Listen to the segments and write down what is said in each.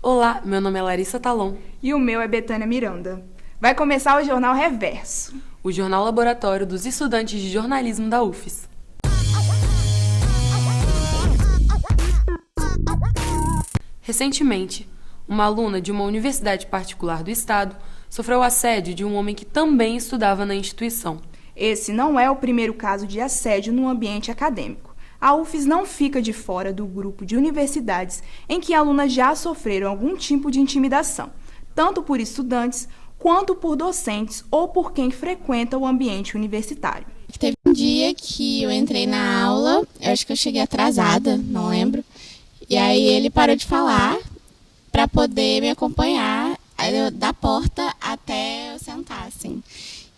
Olá, meu nome é Larissa Talon. E o meu é Betânia Miranda. Vai começar o Jornal Reverso, O jornal laboratório dos estudantes de jornalismo da UFES. Recentemente, uma aluna de uma universidade particular do estado sofreu assédio de um homem que também estudava na instituição. Esse não é o primeiro caso de assédio no ambiente acadêmico. A UFES não fica de fora do grupo de universidades em que alunas já sofreram algum tipo de intimidação, tanto por estudantes quanto por docentes ou por quem frequenta o ambiente universitário. Teve um dia que eu entrei na aula, eu acho que eu cheguei atrasada, não lembro, e aí ele parou de falar para poder me acompanhar da porta até eu sentar, assim.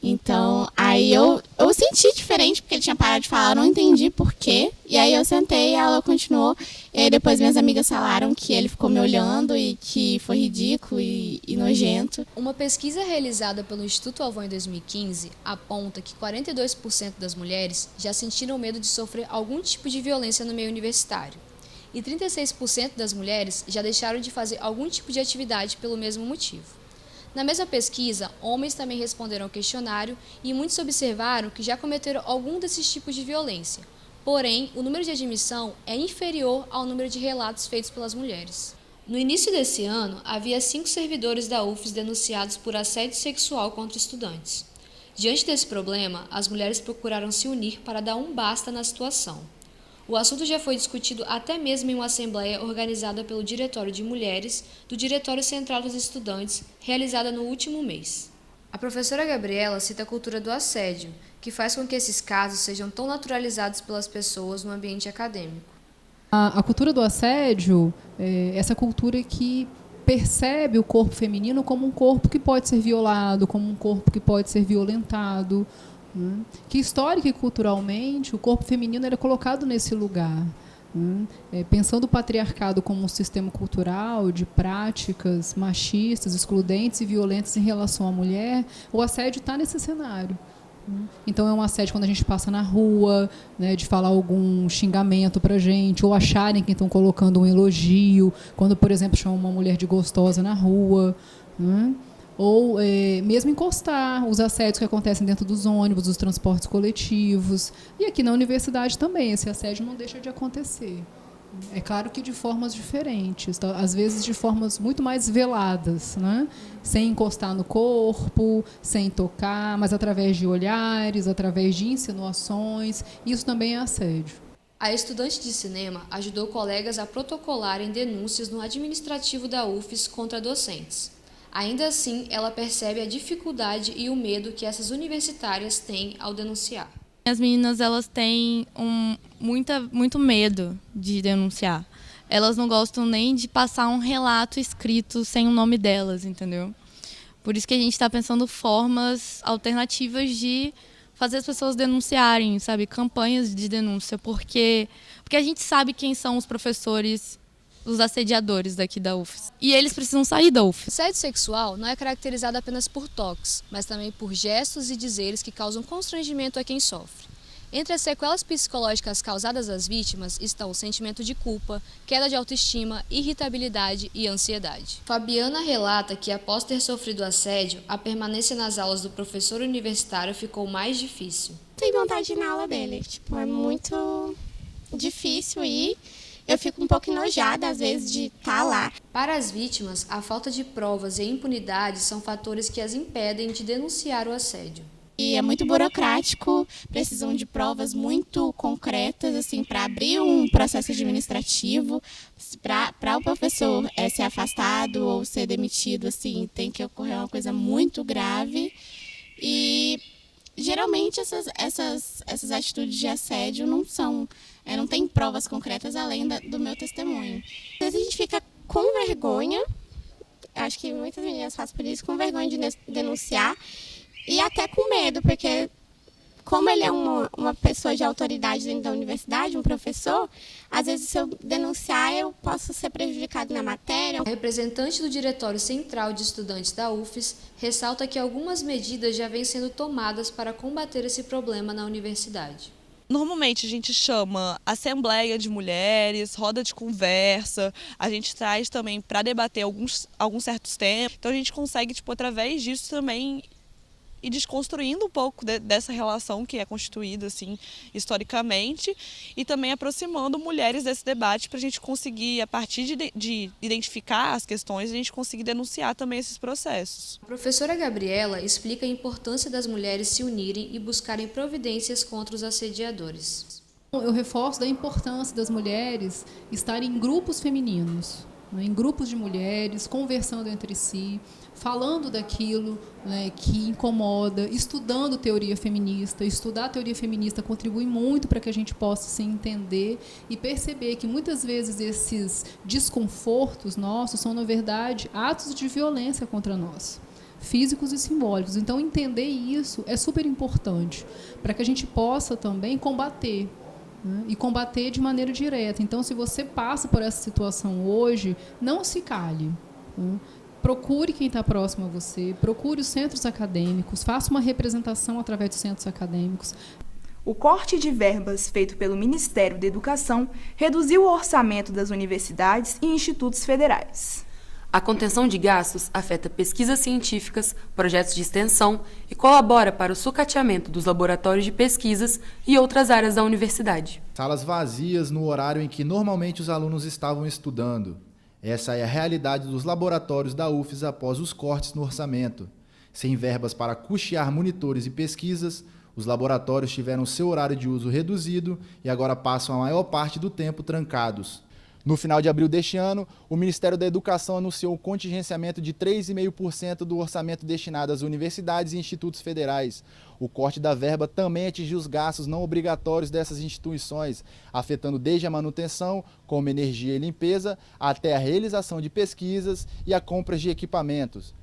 Então, aí eu senti diferente, porque ele tinha parado de falar, eu não entendi por quê. E aí eu sentei, a aula continuou. E aí depois minhas amigas falaram que ele ficou me olhando e que foi ridículo e nojento. Uma pesquisa realizada pelo Instituto Avon em 2015 aponta que 42% das mulheres já sentiram medo de sofrer algum tipo de violência no meio universitário. E 36% das mulheres já deixaram de fazer algum tipo de atividade pelo mesmo motivo. Na mesma pesquisa, homens também responderam ao questionário e muitos observaram que já cometeram algum desses tipos de violência. Porém, o número de admissão é inferior ao número de relatos feitos pelas mulheres. No início desse ano, havia 5 servidores da UFES denunciados por assédio sexual contra estudantes. Diante desse problema, as mulheres procuraram se unir para dar um basta na situação. O assunto já foi discutido até mesmo em uma assembleia organizada pelo Diretório de Mulheres do Diretório Central dos Estudantes, realizada no último mês. A professora Gabriela cita a cultura do assédio, que faz com que esses casos sejam tão naturalizados pelas pessoas no ambiente acadêmico. A cultura do assédio é essa cultura que percebe o corpo feminino como um corpo que pode ser violado, como um corpo que pode ser violentado, que histórica e culturalmente o corpo feminino era colocado nesse lugar. Pensando o patriarcado como um sistema cultural de práticas machistas, excludentes e violentas em relação à mulher, o assédio está nesse cenário. Então é um assédio quando a gente passa na rua, né, de falar algum xingamento para a gente, ou acharem que estão colocando um elogio, quando, por exemplo, chamam uma mulher de gostosa na rua, ou mesmo encostar, os assédios que acontecem dentro dos ônibus, dos transportes coletivos. E aqui na universidade também, esse assédio não deixa de acontecer. É claro que de formas diferentes, tá? Às vezes de formas muito mais veladas, né? Sem encostar no corpo, sem tocar, mas através de olhares, através de insinuações. Isso também é assédio. A estudante de cinema ajudou colegas a protocolarem denúncias no administrativo da UFES contra docentes. Ainda assim, ela percebe a dificuldade e o medo que essas universitárias têm ao denunciar. As meninas, elas têm muito medo de denunciar. Elas não gostam nem de passar um relato escrito sem o nome delas, entendeu? Por isso que a gente está pensando formas alternativas de fazer as pessoas denunciarem, sabe? Campanhas de denúncia, porque a gente sabe quem são os professores, os assediadores daqui da UFES. E eles precisam sair da UFES. Assédio sexual não é caracterizado apenas por toques, mas também por gestos e dizeres que causam constrangimento a quem sofre. Entre as sequelas psicológicas causadas às vítimas estão o sentimento de culpa, queda de autoestima, irritabilidade e ansiedade. Fabiana relata que, após ter sofrido assédio, a permanência nas aulas do professor universitário ficou mais difícil. Tenho vontade de ir na aula dele. É muito difícil ir. Eu fico um pouco enojada, às vezes, de estar lá. Para as vítimas, a falta de provas e a impunidade são fatores que as impedem de denunciar o assédio. E é muito burocrático, precisam de provas muito concretas, assim, para abrir um processo administrativo, para o professor ser afastado ou ser demitido, assim, tem que ocorrer uma coisa muito grave. E geralmente essas atitudes de assédio não tem provas concretas além do meu testemunho. Às vezes a gente fica com vergonha, acho que muitas meninas passam por isso, com vergonha de denunciar e até com medo, porque como ele é uma pessoa de autoridade dentro da universidade, um professor, às vezes se eu denunciar eu posso ser prejudicado na matéria. A representante do Diretório Central de Estudantes da UFES ressalta que algumas medidas já vêm sendo tomadas para combater esse problema na universidade. Normalmente a gente chama assembleia de mulheres, roda de conversa, a gente traz também para debater alguns certos temas. Então a gente consegue, através disso também ir desconstruindo um pouco dessa relação que é constituída assim, historicamente, e também aproximando mulheres desse debate para a gente conseguir, a partir de identificar as questões, a gente conseguir denunciar também esses processos. A professora Gabriela explica a importância das mulheres se unirem e buscarem providências contra os assediadores. Eu reforço da importância das mulheres estarem em grupos femininos, né, em grupos de mulheres, conversando entre si, falando daquilo, né, que incomoda, estudando teoria feminista. Estudar a teoria feminista contribui muito para que a gente possa se entender e perceber que muitas vezes esses desconfortos nossos são, na verdade, atos de violência contra nós, físicos e simbólicos. Então, entender isso é super importante para que a gente possa também combater, né, e combater de maneira direta. Então, se você passa por essa situação hoje, não se cale, né? Procure quem está próximo a você, procure os centros acadêmicos, faça uma representação através dos centros acadêmicos. O corte de verbas feito pelo Ministério da Educação reduziu o orçamento das universidades e institutos federais. A contenção de gastos afeta pesquisas científicas, projetos de extensão e colabora para o sucateamento dos laboratórios de pesquisas e outras áreas da universidade. Salas vazias no horário em que normalmente os alunos estavam estudando. Essa é a realidade dos laboratórios da UFES após os cortes no orçamento. Sem verbas para custear monitores e pesquisas, os laboratórios tiveram seu horário de uso reduzido e agora passam a maior parte do tempo trancados. No final de abril deste ano, o Ministério da Educação anunciou o contingenciamento de 3,5% do orçamento destinado às universidades e institutos federais. O corte da verba também atingiu os gastos não obrigatórios dessas instituições, afetando desde a manutenção, como energia e limpeza, até a realização de pesquisas e a compra de equipamentos.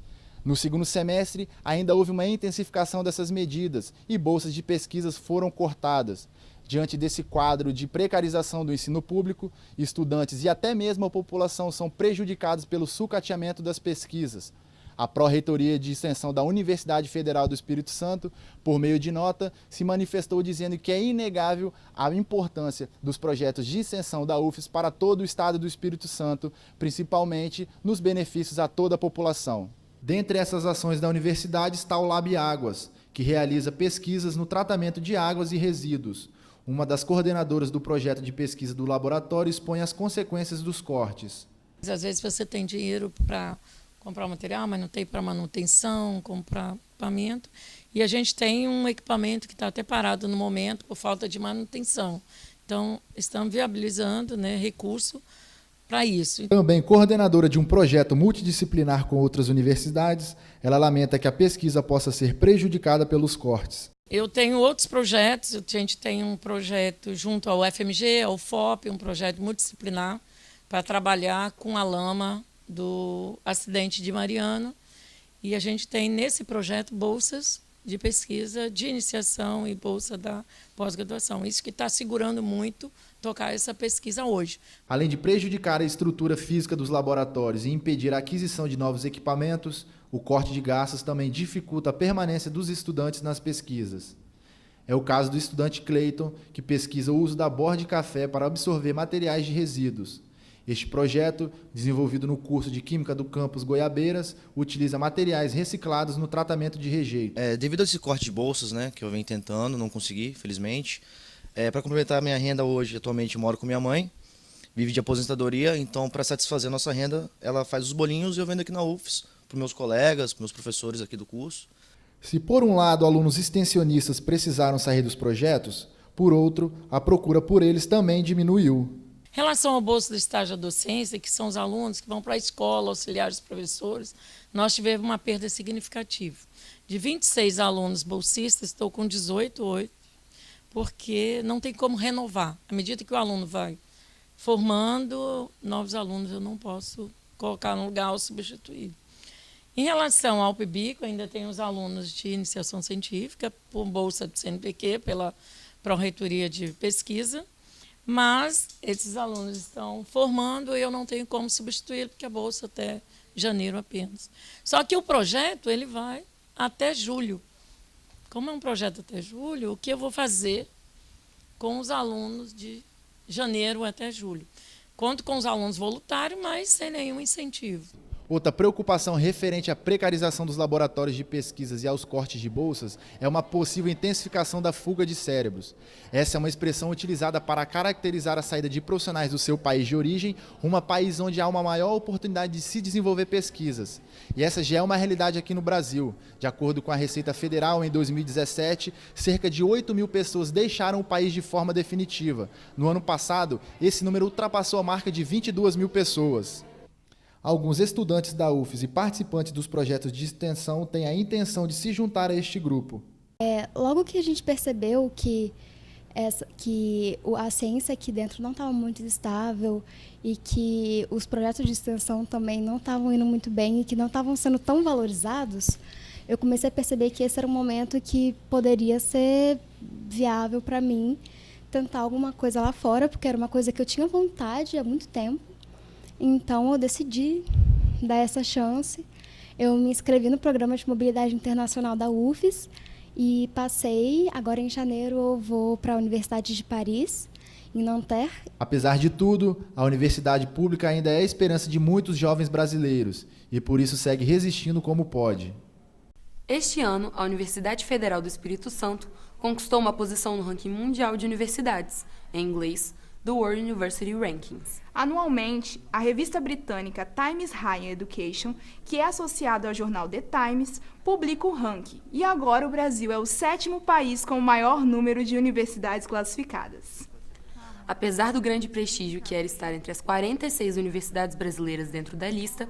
No segundo semestre, ainda houve uma intensificação dessas medidas e bolsas de pesquisas foram cortadas. Diante desse quadro de precarização do ensino público, estudantes e até mesmo a população são prejudicados pelo sucateamento das pesquisas. A Pró-Reitoria de Extensão da Universidade Federal do Espírito Santo, por meio de nota, se manifestou dizendo que é inegável a importância dos projetos de extensão da UFES para todo o estado do Espírito Santo, principalmente nos benefícios a toda a população. Dentre essas ações da universidade está o Lab Águas, que realiza pesquisas no tratamento de águas e resíduos. Uma das coordenadoras do projeto de pesquisa do laboratório expõe as consequências dos cortes. Às vezes você tem dinheiro para comprar material, mas não tem para manutenção, comprar equipamento. E a gente tem um equipamento que está até parado no momento por falta de manutenção. Então, estamos viabilizando, né, recurso para isso. Também coordenadora de um projeto multidisciplinar com outras universidades, ela lamenta que a pesquisa possa ser prejudicada pelos cortes. Eu tenho outros projetos, a gente tem um projeto junto ao FMG, ao FOP, um projeto multidisciplinar para trabalhar com a lama do acidente de Mariana. E a gente tem nesse projeto bolsas de pesquisa, de iniciação e bolsa da pós-graduação. Isso que está segurando muito tocar essa pesquisa hoje. Além de prejudicar a estrutura física dos laboratórios e impedir a aquisição de novos equipamentos, o corte de gastos também dificulta a permanência dos estudantes nas pesquisas. É o caso do estudante Cleiton, que pesquisa o uso da borra de café para absorver materiais de resíduos. Este projeto, desenvolvido no curso de Química do campus Goiabeiras, utiliza materiais reciclados no tratamento de rejeito. Devido a esse corte de bolsas, né, que eu venho tentando, não consegui, felizmente, para complementar a minha renda hoje, atualmente moro com minha mãe, vive de aposentadoria, então para satisfazer a nossa renda, ela faz os bolinhos e eu vendo aqui na UFES, para meus colegas, para meus professores aqui do curso. Se por um lado alunos extensionistas precisaram sair dos projetos, por outro, a procura por eles também diminuiu. Em relação ao bolsa do estágio da docência, que são os alunos que vão para a escola, auxiliar os professores, nós tivemos uma perda significativa. De 26 alunos bolsistas, estou com 18 hoje, porque não tem como renovar. À medida que o aluno vai formando, novos alunos eu não posso colocar no lugar ou substituir. Em relação ao PIBICO, ainda tem os alunos de iniciação científica, por bolsa do CNPq, pela Pró-Reitoria de Pesquisa, mas esses alunos estão formando e eu não tenho como substituir, porque a bolsa até janeiro apenas. Só que o projeto ele vai até julho. Como é um projeto até julho, o que eu vou fazer com os alunos de janeiro até julho. Conto com os alunos voluntários, mas sem nenhum incentivo. Outra preocupação referente à precarização dos laboratórios de pesquisas e aos cortes de bolsas é uma possível intensificação da fuga de cérebros. Essa é uma expressão utilizada para caracterizar a saída de profissionais do seu país de origem, um país onde há uma maior oportunidade de se desenvolver pesquisas. E essa já é uma realidade aqui no Brasil. De acordo com a Receita Federal, em 2017, cerca de 8 mil pessoas deixaram o país de forma definitiva. No ano passado, esse número ultrapassou a marca de 22 mil pessoas. Alguns estudantes da UFES e participantes dos projetos de extensão têm a intenção de se juntar a este grupo. Logo que a gente percebeu que a ciência aqui dentro não estava muito estável e que os projetos de extensão também não estavam indo muito bem e que não estavam sendo tão valorizados, eu comecei a perceber que esse era um momento que poderia ser viável para mim tentar alguma coisa lá fora, porque era uma coisa que eu tinha vontade há muito tempo. Então, eu decidi dar essa chance. Eu me inscrevi no Programa de Mobilidade Internacional da UFES e passei. Agora, em janeiro, eu vou para a Universidade de Paris, em Nanterre. Apesar de tudo, a universidade pública ainda é a esperança de muitos jovens brasileiros e, por isso, segue resistindo como pode. Este ano, a Universidade Federal do Espírito Santo conquistou uma posição no ranking mundial de universidades, em inglês, do World University Rankings. Anualmente, a revista britânica Times Higher Education, que é associada ao jornal The Times, publica o ranking. E agora o Brasil é o 7º país com o maior número de universidades classificadas. Apesar do grande prestígio que era estar entre as 46 universidades brasileiras dentro da lista,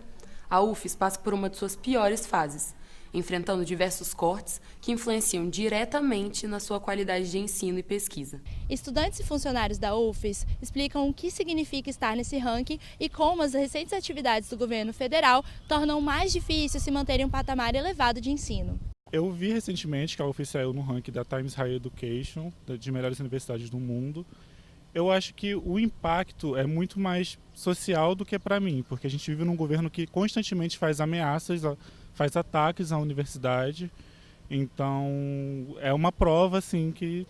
a UFES passa por uma de suas piores fases, enfrentando diversos cortes que influenciam diretamente na sua qualidade de ensino e pesquisa. Estudantes e funcionários da UFES explicam o que significa estar nesse ranking e como as recentes atividades do governo federal tornam mais difícil se manter em um patamar elevado de ensino. Eu vi recentemente que a UFES saiu no ranking da Times Higher Education, de melhores universidades do mundo. Eu acho que o impacto é muito mais social do que para mim, porque a gente vive num governo que constantemente faz ameaças, faz ataques à universidade. Então, é uma prova assim que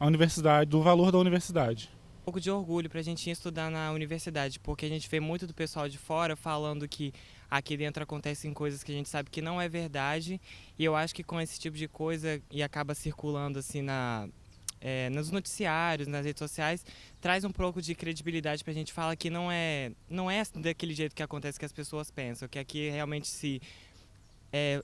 a universidade, do valor da universidade. Um pouco de orgulho para a gente estudar na universidade, porque a gente vê muito do pessoal de fora falando que aqui dentro acontecem coisas que a gente sabe que não é verdade, e eu acho que com esse tipo de coisa, e acaba circulando assim nos noticiários, nas redes sociais, traz um pouco de credibilidade para a gente falar que não é daquele jeito que acontece que as pessoas pensam, que aqui realmente se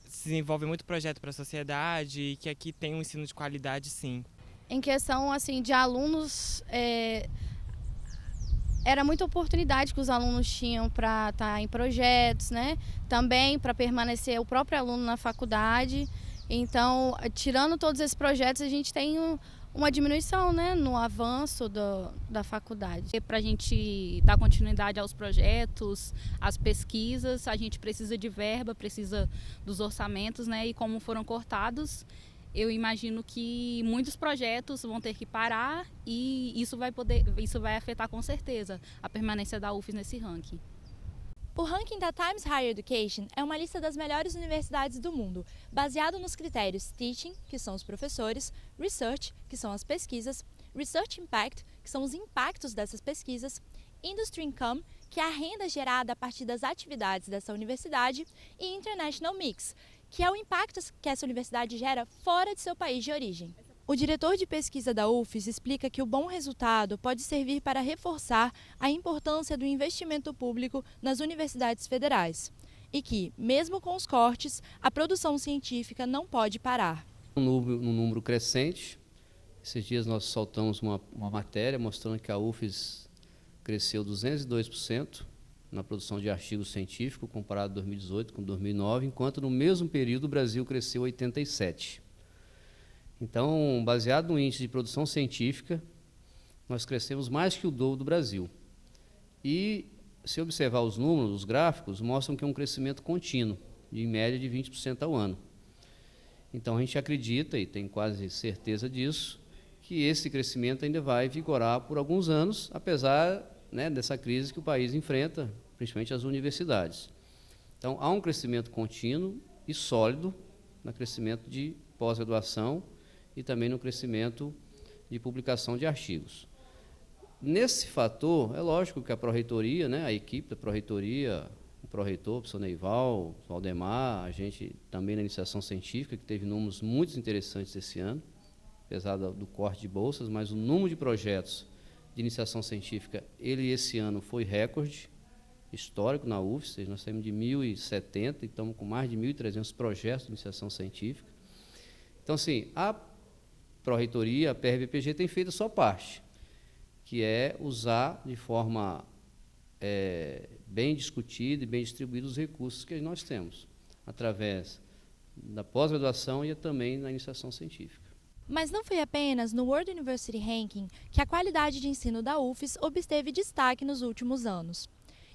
desenvolve muito projeto para a sociedade e que aqui tem um ensino de qualidade, sim. Em questão assim de alunos, era muita oportunidade que os alunos tinham para estar em projetos, né? Também para permanecer o próprio aluno na faculdade. Então, tirando todos esses projetos, a gente tem uma diminuição, né, no avanço da faculdade. Para a gente dar continuidade aos projetos, às pesquisas, a gente precisa de verba, precisa dos orçamentos, né, e como foram cortados, eu imagino que muitos projetos vão ter que parar e isso vai afetar com certeza a permanência da UFES nesse ranking. O ranking da Times Higher Education é uma lista das melhores universidades do mundo, baseado nos critérios Teaching, que são os professores, Research, que são as pesquisas, Research Impact, que são os impactos dessas pesquisas, Industry Income, que é a renda gerada a partir das atividades dessa universidade, e International Mix, que é o impacto que essa universidade gera fora de seu país de origem. O diretor de pesquisa da UFES explica que o bom resultado pode servir para reforçar a importância do investimento público nas universidades federais e que, mesmo com os cortes, a produção científica não pode parar. Um número crescente. Esses dias nós soltamos uma matéria mostrando que a UFES cresceu 202% na produção de artigos científicos, comparado 2018 com 2009, enquanto no mesmo período o Brasil cresceu 87%. Então, baseado no índice de produção científica, nós crescemos mais que o dobro do Brasil. E, se observar os números, os gráficos, mostram que é um crescimento contínuo, de em média de 20% ao ano. Então, a gente acredita, e tem quase certeza disso, que esse crescimento ainda vai vigorar por alguns anos, apesar, né, dessa crise que o país enfrenta, principalmente as universidades. Então, há um crescimento contínuo e sólido no crescimento de pós-graduação, e também no crescimento de publicação de artigos. Nesse fator, é lógico que a Pró-Reitoria, né, a equipe da Pró-Reitoria, o Pró-Reitor, o professor Neival, o Valdemar, a gente também na iniciação científica, que teve números muito interessantes esse ano, apesar do corte de bolsas, mas o número de projetos de iniciação científica, ele esse ano foi recorde histórico na UFES, nós saímos de 1.070 e estamos com mais de 1.300 projetos de iniciação científica. Então, assim, a Pró-Reitoria, a PRVPG, tem feito a sua parte, que é usar de forma bem discutida e bem distribuída os recursos que nós temos, através da pós-graduação e também na iniciação científica. Mas não foi apenas no World University Ranking que a qualidade de ensino da UFES obteve destaque nos últimos anos.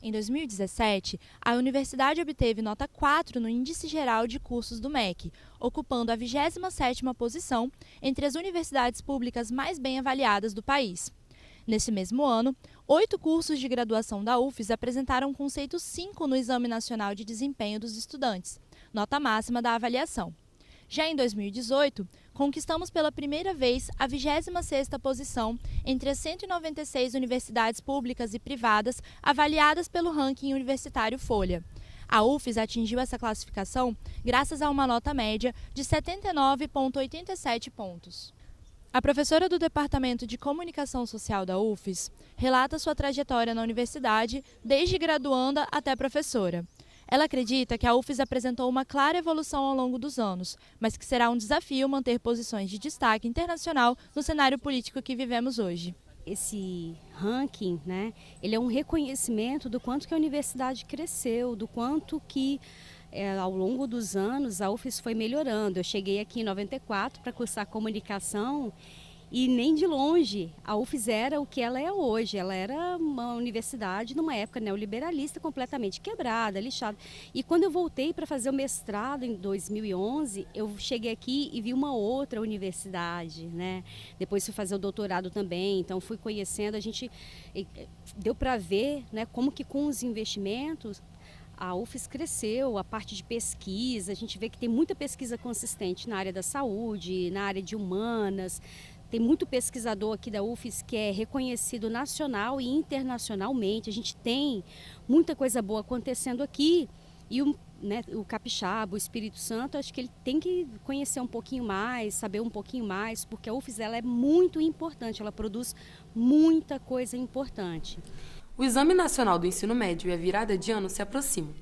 Em 2017, a universidade obteve nota 4 no Índice Geral de Cursos do MEC, ocupando a 27ª posição entre as universidades públicas mais bem avaliadas do país. Nesse mesmo ano, 8 cursos de graduação da UFES apresentaram conceito 5 no Exame Nacional de Desempenho dos Estudantes, nota máxima da avaliação. Já em 2018, conquistamos pela primeira vez a 26ª posição entre as 196 universidades públicas e privadas avaliadas pelo ranking universitário Folha. A UFES atingiu essa classificação graças a uma nota média de 79,87 pontos. A professora do Departamento de Comunicação Social da UFES relata sua trajetória na universidade, desde graduanda até professora. Ela acredita que a UFES apresentou uma clara evolução ao longo dos anos, mas que será um desafio manter posições de destaque internacional no cenário político que vivemos hoje. Esse ranking, né, ele é um reconhecimento do quanto que a universidade cresceu, do quanto que ao longo dos anos a UFES foi melhorando. Eu cheguei aqui em 94 para cursar comunicação e nem de longe a UFES era o que ela é hoje. Ela era uma universidade numa época neoliberalista completamente quebrada, lixada. E quando eu voltei para fazer o mestrado em 2011, eu cheguei aqui e vi uma outra universidade, né? Depois fui fazer o doutorado também, então fui conhecendo, deu para ver, né, como que com os investimentos a UFES cresceu, a parte de pesquisa, a gente vê que tem muita pesquisa consistente na área da saúde, na área de humanas. Tem muito pesquisador aqui da UFES que é reconhecido nacional e internacionalmente. A gente tem muita coisa boa acontecendo aqui. E o capixaba, o Espírito Santo, acho que ele tem que conhecer um pouquinho mais, saber um pouquinho mais, porque a UFES ela é muito importante, ela produz muita coisa importante. O Exame Nacional do Ensino Médio e a virada de ano se aproximam.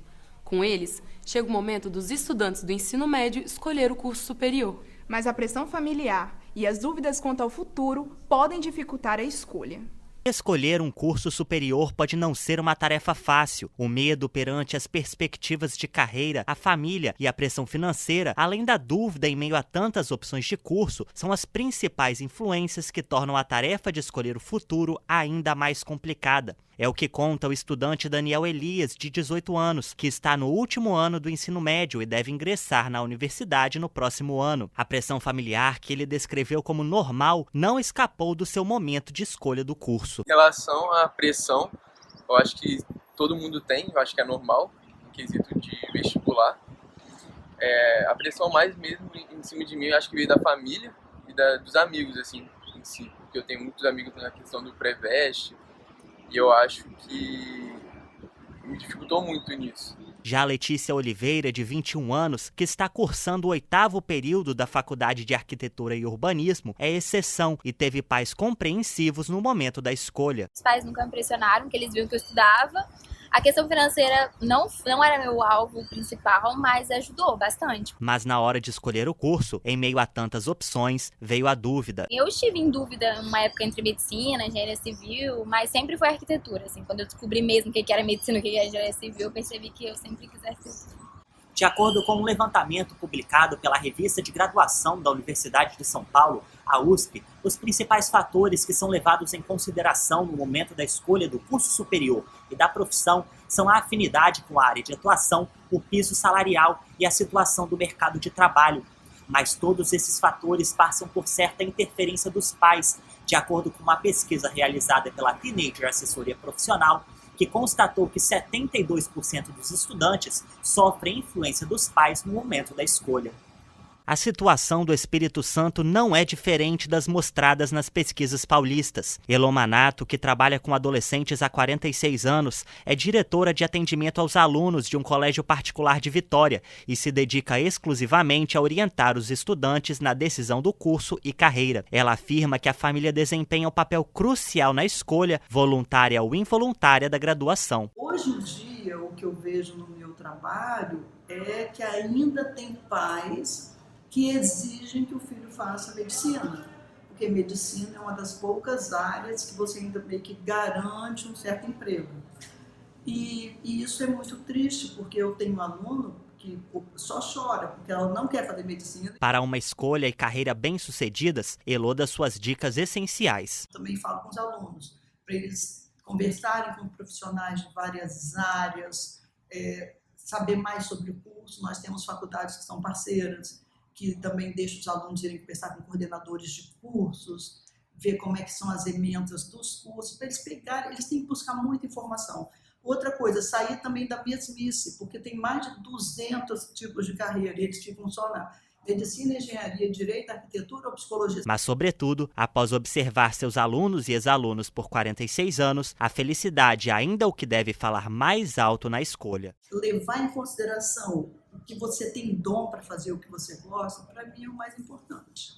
Com eles, chega o momento dos estudantes do ensino médio escolher o curso superior. Mas a pressão familiar e as dúvidas quanto ao futuro podem dificultar a escolha. Escolher um curso superior pode não ser uma tarefa fácil. O medo perante as perspectivas de carreira, a família e a pressão financeira, além da dúvida em meio a tantas opções de curso, são as principais influências que tornam a tarefa de escolher o futuro ainda mais complicada. É o que conta o estudante Daniel Elias, de 18 anos, que está no último ano do ensino médio e deve ingressar na universidade no próximo ano. A pressão familiar, que ele descreveu como normal, não escapou do seu momento de escolha do curso. Em relação à pressão, eu acho que todo mundo tem, eu acho que é normal, no quesito de vestibular. A pressão mais mesmo em cima de mim, eu acho que veio da família e dos amigos, assim, em si. Porque eu tenho muitos amigos na questão do pré-veste, e eu acho que me dificultou muito nisso. Já Letícia Oliveira, de 21 anos, que está cursando o 8º período da Faculdade de Arquitetura e Urbanismo, é exceção e teve pais compreensivos no momento da escolha. Os pais nunca me pressionaram, porque eles viam que eu estudava. A questão financeira não era meu alvo principal, mas ajudou bastante. Mas na hora de escolher o curso, em meio a tantas opções, veio a dúvida. Eu estive em dúvida uma época entre medicina, engenharia civil, mas sempre foi arquitetura. Assim, quando eu descobri mesmo o que era medicina e o que era engenharia civil, eu percebi que eu sempre quis arquitetura. De acordo com um levantamento publicado pela revista de graduação da Universidade de São Paulo, a USP, os principais fatores que são levados em consideração no momento da escolha do curso superior e da profissão são a afinidade com a área de atuação, o piso salarial e a situação do mercado de trabalho. Mas todos esses fatores passam por certa interferência dos pais, de acordo com uma pesquisa realizada pela Teenager Assessoria Profissional, que constatou que 72% dos estudantes sofrem influência dos pais no momento da escolha. A situação do Espírito Santo não é diferente das mostradas nas pesquisas paulistas. Elô Manato, que trabalha com adolescentes há 46 anos, é diretora de atendimento aos alunos de um colégio particular de Vitória e se dedica exclusivamente a orientar os estudantes na decisão do curso e carreira. Ela afirma que a família desempenha um papel crucial na escolha, voluntária ou involuntária, da graduação. Hoje em dia, o que eu vejo no meu trabalho é que ainda tem pais que exigem que o filho faça medicina, porque medicina é uma das poucas áreas que você ainda meio que garante um certo emprego. E isso é muito triste, porque eu tenho um aluno que só chora, porque ela não quer fazer medicina. Para uma escolha e carreira bem-sucedidas, Elô dá suas dicas essenciais. Também falo com os alunos, para eles conversarem com profissionais de várias áreas, saber mais sobre o curso. Nós temos faculdades que são parceiras, que também deixam os alunos irem conversar com coordenadores de cursos, ver como é que são as emendas dos cursos, para eles pegarem, eles têm que buscar muita informação. Outra coisa, sair também da mesmice, porque tem mais de 200 tipos de carreira, e eles ficam só na medicina, engenharia, direito, arquitetura ou psicologia. Mas, sobretudo, após observar seus alunos e ex-alunos por 46 anos, a felicidade é ainda o que deve falar mais alto na escolha. Levar em consideração que você tem dom para fazer o que você gosta, para mim é o mais importante.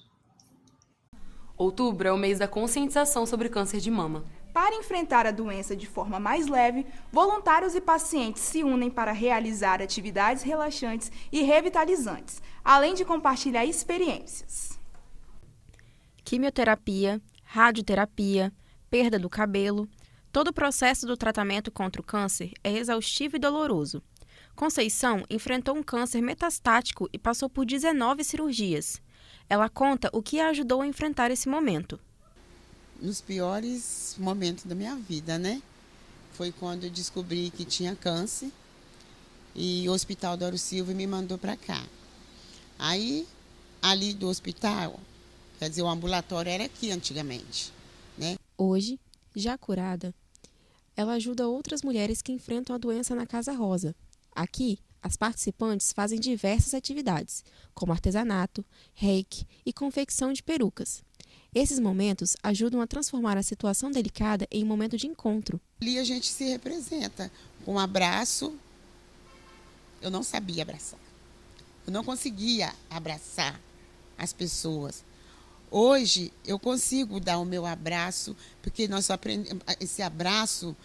Outubro é o mês da conscientização sobre câncer de mama. Para enfrentar a doença de forma mais leve, voluntários e pacientes se unem para realizar atividades relaxantes e revitalizantes, além de compartilhar experiências. Quimioterapia, radioterapia, perda do cabelo, todo o processo do tratamento contra o câncer é exaustivo e doloroso. Conceição enfrentou um câncer metastático e passou por 19 cirurgias. Ela conta o que a ajudou a enfrentar esse momento. Nos piores momentos da minha vida, né? Foi quando eu descobri que tinha câncer e o Hospital Doro Silva me mandou para cá. Aí, ali do hospital, quer dizer, o ambulatório era aqui antigamente, né? Hoje, já curada, ela ajuda outras mulheres que enfrentam a doença na Casa Rosa. Aqui, as participantes fazem diversas atividades, como artesanato, reiki e confecção de perucas. Esses momentos ajudam a transformar a situação delicada em um momento de encontro. Ali a gente se representa com um abraço. Eu não sabia abraçar. Eu não conseguia abraçar as pessoas. Hoje eu consigo dar o meu abraço, porque nós aprendemos esse abraço,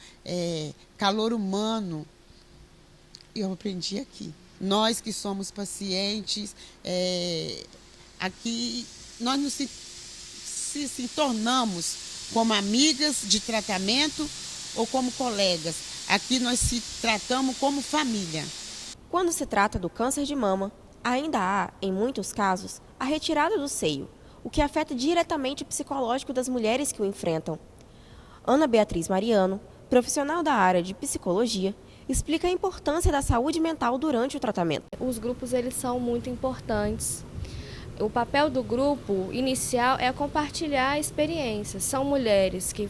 calor humano. Eu aprendi aqui. Nós que somos pacientes, aqui nós nos se tornamos como amigas de tratamento ou como colegas. Aqui nós se tratamos como família. Quando se trata do câncer de mama, ainda há, em muitos casos, a retirada do seio, o que afeta diretamente o psicológico das mulheres que o enfrentam. Ana Beatriz Mariano, profissional da área de psicologia, explica a importância da saúde mental durante o tratamento. Os grupos eles são muito importantes. O papel do grupo inicial é compartilhar experiências. São mulheres que,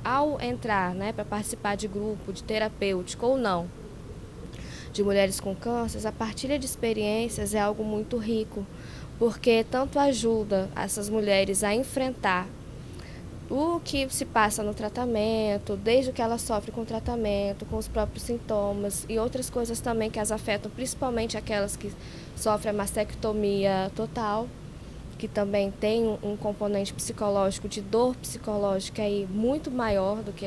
ao entrar para participar de grupo, de terapêutico ou não, de mulheres com câncer, a partilha de experiências é algo muito rico, porque tanto ajuda essas mulheres a enfrentar o que se passa no tratamento, desde o que ela sofre com o tratamento, com os próprios sintomas e outras coisas também que as afetam, principalmente aquelas que sofrem a mastectomia total, que também tem um componente psicológico, de dor psicológica aí muito maior do que,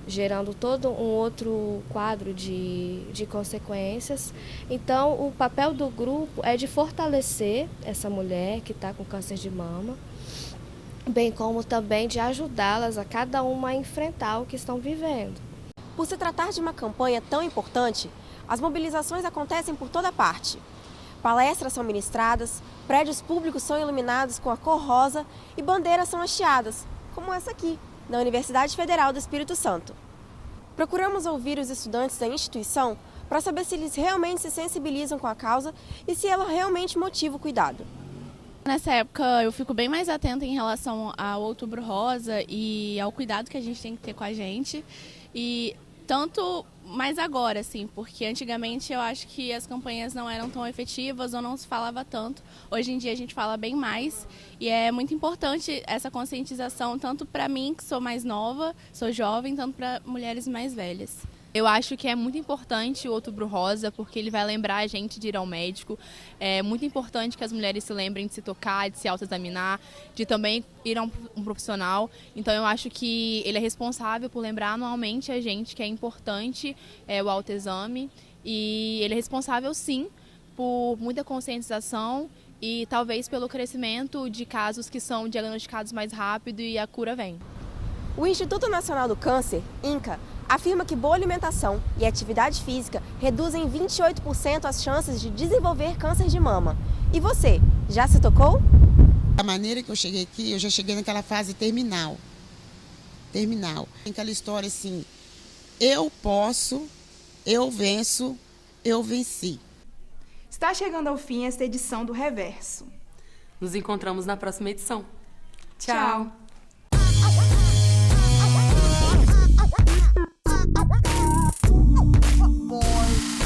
gerando todo um outro quadro de consequências. Então, o papel do grupo é de fortalecer essa mulher que está com câncer de mama, bem como também de ajudá-las a cada uma a enfrentar o que estão vivendo. Por se tratar de uma campanha tão importante, as mobilizações acontecem por toda parte. Palestras são ministradas, prédios públicos são iluminados com a cor rosa e bandeiras são hasteadas, como essa aqui, na Universidade Federal do Espírito Santo. Procuramos ouvir os estudantes da instituição para saber se eles realmente se sensibilizam com a causa e se ela realmente motiva o cuidado. Nessa época eu fico bem mais atenta em relação ao Outubro Rosa e ao cuidado que a gente tem que ter com a gente. E tanto mais agora, assim, porque antigamente eu acho que as campanhas não eram tão efetivas ou não se falava tanto. Hoje em dia a gente fala bem mais e é muito importante essa conscientização, tanto para mim, que sou mais nova, sou jovem, tanto para mulheres mais velhas. Eu acho que é muito importante o Outubro Rosa, porque ele vai lembrar a gente de ir ao médico. É muito importante que as mulheres se lembrem de se tocar, de se autoexaminar, de também ir a um profissional. Então eu acho que ele é responsável por lembrar anualmente a gente que é importante o autoexame. E ele é responsável, sim, por muita conscientização e talvez pelo crescimento de casos que são diagnosticados mais rápido e a cura vem. O Instituto Nacional do Câncer, INCA, afirma que boa alimentação e atividade física reduzem 28% as chances de desenvolver câncer de mama. E você, já se tocou? A maneira que eu cheguei aqui, eu já cheguei naquela fase terminal. Tem aquela história assim, eu posso, eu venço, eu venci. Está chegando ao fim esta edição do Reverso. Nos encontramos na próxima edição. Tchau. Boy.